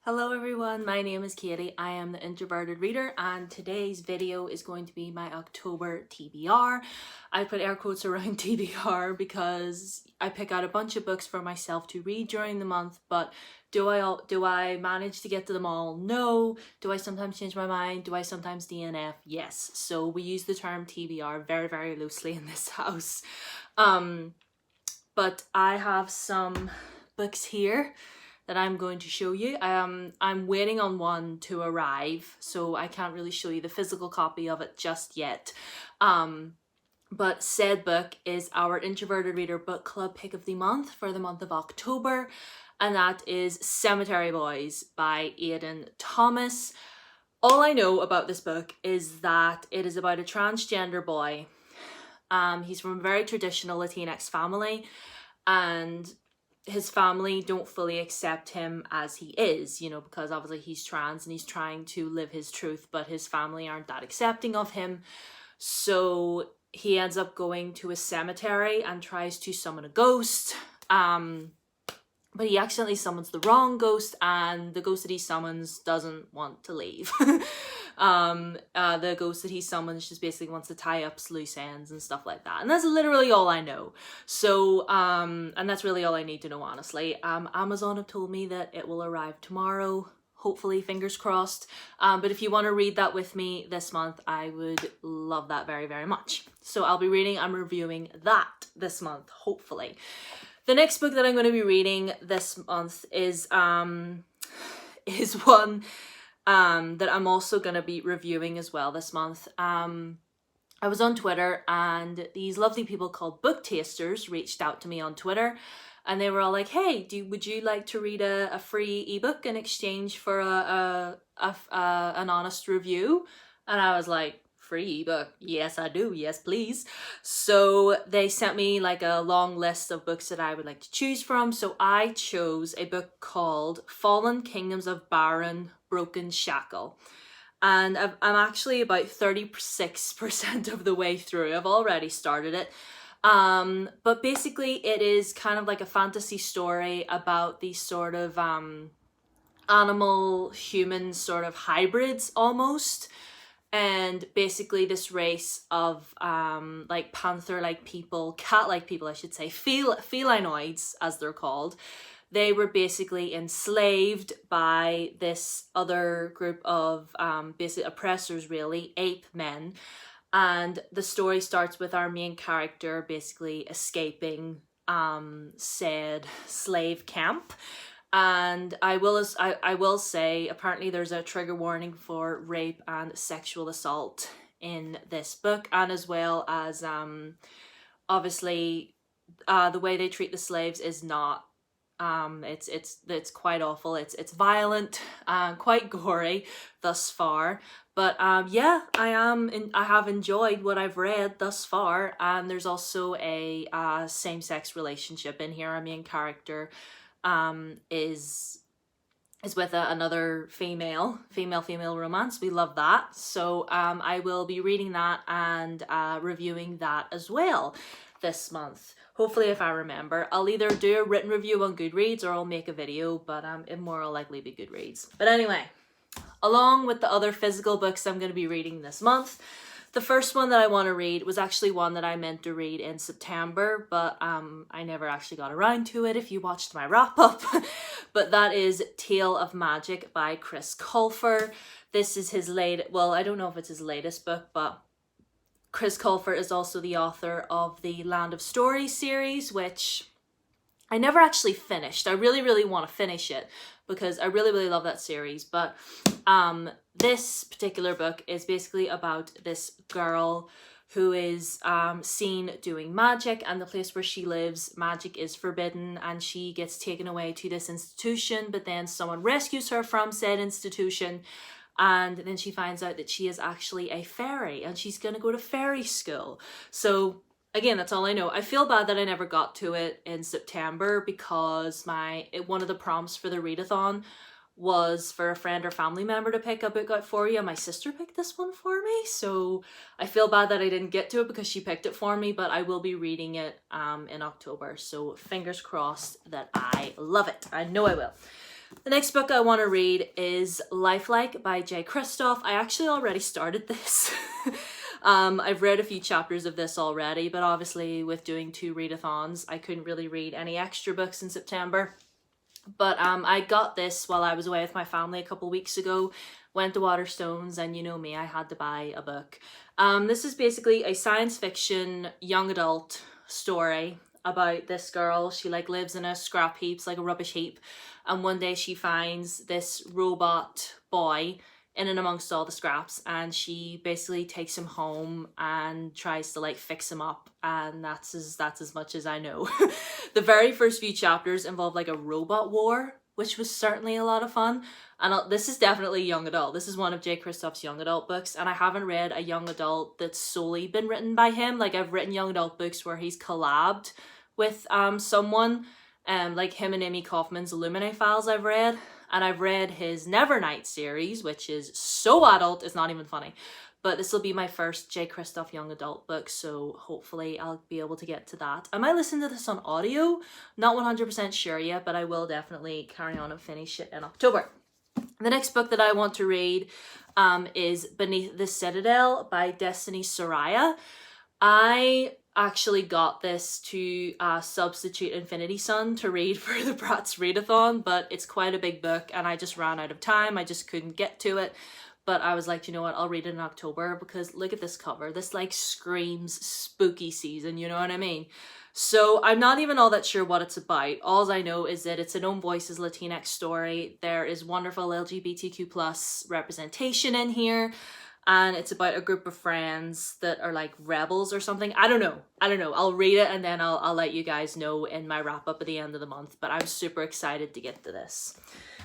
Hello everyone, my name is Katie. I am the Introverted Reader and today's video is going to be my October TBR. I put air quotes around TBR because I pick out a bunch of books for myself to read during the month, but do I manage to get to them all? No. Do I sometimes change my mind? Do I sometimes DNF? Yes. So we use the term TBR very, very loosely in this house. But I have some books here that I'm going to show you. I'm waiting on one to arrive, so I can't really show you the physical copy of it just yet. But said book is our Introverted Reader Book Club pick of the month for the month of October, and that is Cemetery Boys by Aidan Thomas. All I know about this book is that it is about a transgender boy. He's from a very traditional Latinx family, and his family don't fully accept him as he is, you know, because obviously he's trans and he's trying to live his truth, but his family aren't that accepting of him. So he ends up going to a cemetery and tries to summon a ghost. But he accidentally summons the wrong ghost, and the ghost that he summons doesn't want to leave. The ghost that he summons just basically wants to tie up loose ends and stuff like that. And that's literally all I know. So, and that's really all I need to know, honestly. Amazon have told me that it will arrive tomorrow. Hopefully, fingers crossed. But if you want to read that with me this month, I would love that very, very much. So I'll be reading and reviewing that this month, hopefully. The next book that I'm going to be reading this month is one that I'm also going to be reviewing as well this month. I was on Twitter and these lovely people called Book Tasters reached out to me on Twitter, and they were all like, hey, would you like to read a free ebook in exchange for an honest review? And I was like, free ebook? Yes, I do. Yes, please. So they sent me like a long list of books that I would like to choose from. So I chose a book called Fallen Kingdoms of Baron, Broken Shackle. And I'm actually about 36% of the way through. I've already started it. But basically it is kind of like a fantasy story about these sort of animal human sort of hybrids almost. And basically this race of like panther-like people, cat-like people I should say, felinoids as they're called, they were basically enslaved by this other group of basically oppressors, really, ape men. And the story starts with our main character basically escaping said slave camp. And I will say, apparently there's a trigger warning for rape and sexual assault in this book, and as well as obviously the way they treat the slaves is not it's quite awful. It's violent, quite gory thus far. But yeah, I have enjoyed what I've read thus far, and there's also a same-sex relationship in here. Our main character is with another female romance. We love that. So I will be reading that and reviewing that as well this month. Hopefully, if I remember, I'll either do a written review on Goodreads or I'll make a video, but it more will likely be Goodreads. But anyway, along with the other physical books I'm going to be reading this month, the first one that I want to read was actually one that I meant to read in September, but I never actually got around to it if you watched my wrap-up. But that is Tale of Magic by Chris Colfer. This is his well, I don't know if it's his latest book, but Chris Colfer is also the author of the Land of Stories series, which I never actually finished. I really, really want to finish it because I really, really love that series. But this particular book is basically about this girl who is seen doing magic, and the place where she lives, magic is forbidden, and she gets taken away to this institution, but then someone rescues her from said institution, and then she finds out that she is actually a fairy, and she's going to go to fairy school. So again, that's all I know. I feel bad that I never got to it in September because one of the prompts for the readathon was for a friend or family member to pick a book out for you, and my sister picked this one for me. So I feel bad that I didn't get to it because she picked it for me, but I will be reading it in October. So fingers crossed that I love it. I know I will. The next book I want to read is Lifelike by J. Kristoff. I actually already started this. I've read a few chapters of this already, but obviously with doing 2 readathons, I couldn't really read any extra books in September. But I got this while I was away with my family a couple weeks ago. Went to Waterstones, and you know me, I had to buy a book. This is basically a science fiction young adult story about this girl. She like lives in a scrap heap, like a rubbish heap, and one day she finds this robot boy in and amongst all the scraps, and she basically takes him home and tries to like fix him up, and that's as much as I know. The very first few chapters involve like a robot war, which was certainly a lot of fun. And this is definitely young adult. This is one of J. Kristoff's young adult books, and I haven't read a young adult that's solely been written by him. Like I've written young adult books where he's collabed with someone, like him and Amy Kaufman's Illuminae Files I've read. And I've read his Nevernight series, which is so adult, it's not even funny. But this will be my first J. Kristoff young adult book, so hopefully I'll be able to get to that. I might listen to this on audio, not 100% sure yet, but I will definitely carry on and finish it in October. The next book that I want to read is Beneath the Citadel by Destiny Soraya. I actually got this to substitute Infinity Sun to read for the Bratz readathon, but it's quite a big book and I just ran out of time. I just couldn't get to it. But I was like, you know what, I'll read it in October, because look at this cover. This like screams spooky season, you know what I mean? So I'm not even all that sure what it's about. All I know is that it's an Own Voices Latinx story. There is wonderful LGBTQ plus representation in here. And it's about a group of friends that are like rebels or something. I don't know. I'll read it and then I'll let you guys know in my wrap up at the end of the month. But I'm super excited to get to this.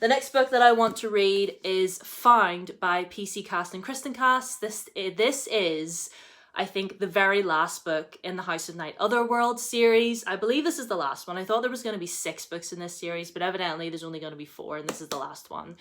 The next book that I want to read is Found by PC Cast and Kristen Cast. This is, I think, the very last book in the House of Night Otherworld series. I believe this is the last one. I thought there was going to be 6 books in this series, but evidently there's only going to be 4, and this is the last one.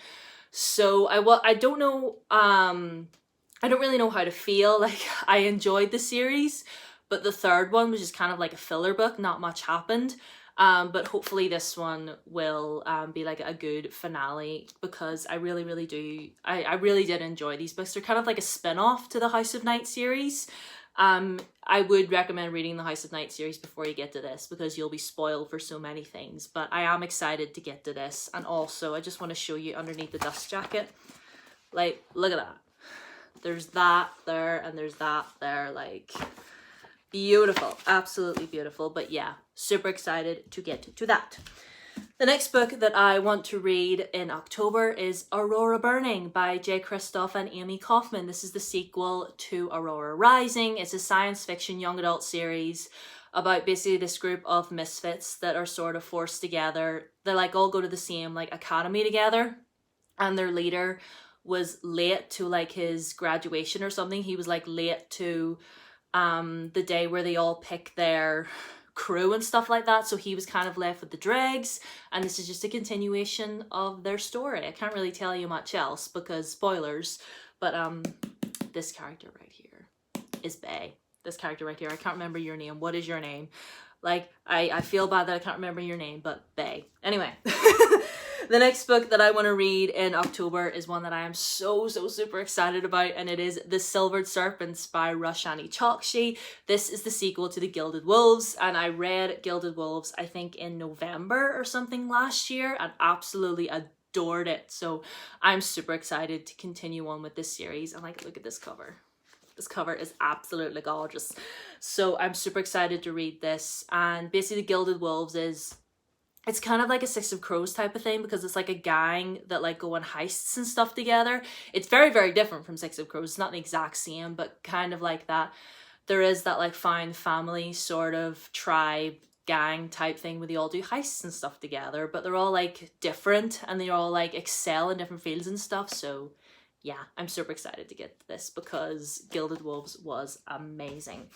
So I don't know. I don't really know how to feel. Like, I enjoyed the series, but the 3rd one was just kind of like a filler book. Not much happened. But hopefully this one will be like a good finale, because I really, really do. I really did enjoy these books. They're kind of like a spin-off to the House of Night series. I would recommend reading the House of Night series before you get to this, because you'll be spoiled for so many things. But I am excited to get to this. And also, I just want to show you underneath the dust jacket. Like, look at that. There's that there, and there's that there, like, beautiful, absolutely beautiful. But yeah, super excited to get to that. The next book that I want to read in October is Aurora Burning by J. Kristoff and Amy Kaufman. This is the sequel to Aurora Rising. It's a science fiction young adult series about basically this group of misfits that are sort of forced together. They like all go to the same like academy together, and their leader was late to like his graduation or something. He was like late to the day where they all pick their crew and stuff like that, so he was kind of left with the dregs, and this is just a continuation of their story. I can't really tell you much else because spoilers, but this character right here is Bae. This character right here, I can't remember your name. What is your name? Like, I feel bad that I can't remember your name, but Bae. Anyway. The next book that I want to read in October is one that I am so super excited about, and it is The Silvered Serpents by Roshani Chokshi. This is the sequel to The Gilded Wolves, and I read Gilded Wolves, I think, in November or something last year, and absolutely adored it. So I'm super excited to continue on with this series. And like, look at this cover. This cover is absolutely gorgeous. So I'm super excited to read this. And basically, The Gilded Wolves is... it's kind of like a Six of Crows type of thing, because it's like a gang that like go on heists and stuff together. It's very different from Six of Crows. It's not the exact same, but kind of like that. There is that like found family sort of tribe gang type thing where they all do heists and stuff together, but they're all like different and they all like excel in different fields and stuff. So yeah, I'm super excited to get this because Gilded Wolves was amazing.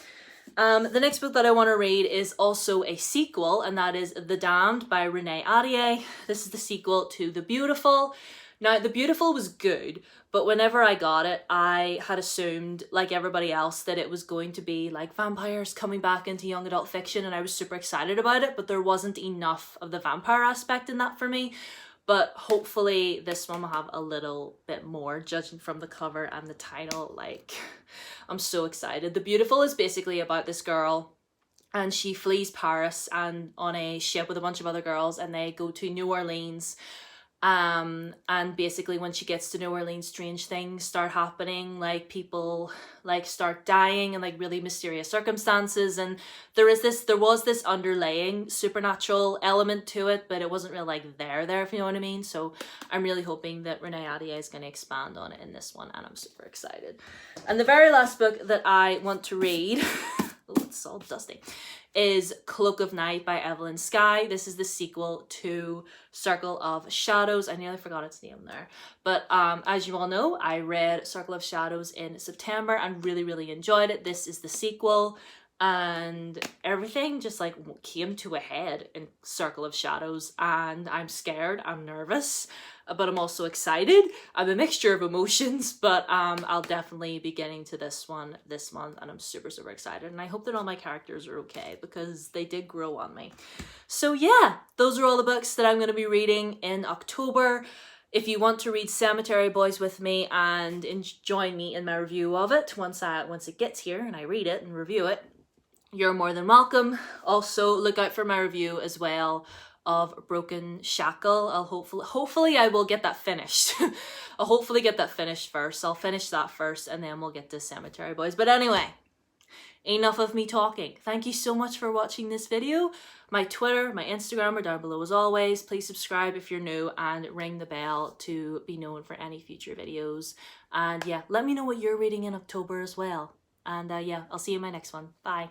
The next book that I want to read is also a sequel, and that is The Damned by Renee Ahdieh. This is the sequel to The Beautiful. Now, The Beautiful was good, but whenever I got it, I had assumed, like everybody else, that it was going to be like vampires coming back into young adult fiction, and I was super excited about it, but there wasn't enough of the vampire aspect in that for me. but hopefully this one will have a little bit more, judging from the cover and the title. Like, I'm so excited. The Beautiful is basically about this girl, and she flees Paris and on a ship with a bunch of other girls, and they go to New Orleans. And basically when she gets to New Orleans, strange things start happening, like people like start dying in like really mysterious circumstances, and there was this underlying supernatural element to it, but it wasn't really like there, if you know what I mean. So I'm really hoping that Renee Ahdieh is going to expand on it in this one, and I'm super excited. And the very last book that I want to read oh, it's all dusty, is Cloak of Night by Evelyn Skye. This is the sequel to Circle of Shadows. I nearly forgot its name there. But as you all know, I read Circle of Shadows in September and really, really enjoyed it. This is the sequel, and everything just like came to a head in Circle of Shadows, and I'm scared, I'm nervous, but I'm also excited. I'm a mixture of emotions, but I'll definitely be getting to this one this month, and I'm super, super excited, and I hope that all my characters are okay, because they did grow on me. So yeah, those are all the books that I'm going to be reading in October. If you want to read Cemetery Boys with me and join me in my review of it once it gets here and I read it and review it, you're more than welcome. Also, look out for my review as well of Broken Shackle. I'll hopefully I will get that finished. I'll hopefully get that finished first. I'll finish that first, and then we'll get to Cemetery Boys. But anyway, enough of me talking. Thank you so much for watching this video. My Twitter, my Instagram are down below as always. Please subscribe if you're new and ring the bell to be known for any future videos. And yeah, let me know what you're reading in October as well. And yeah, I'll see you in my next one. Bye.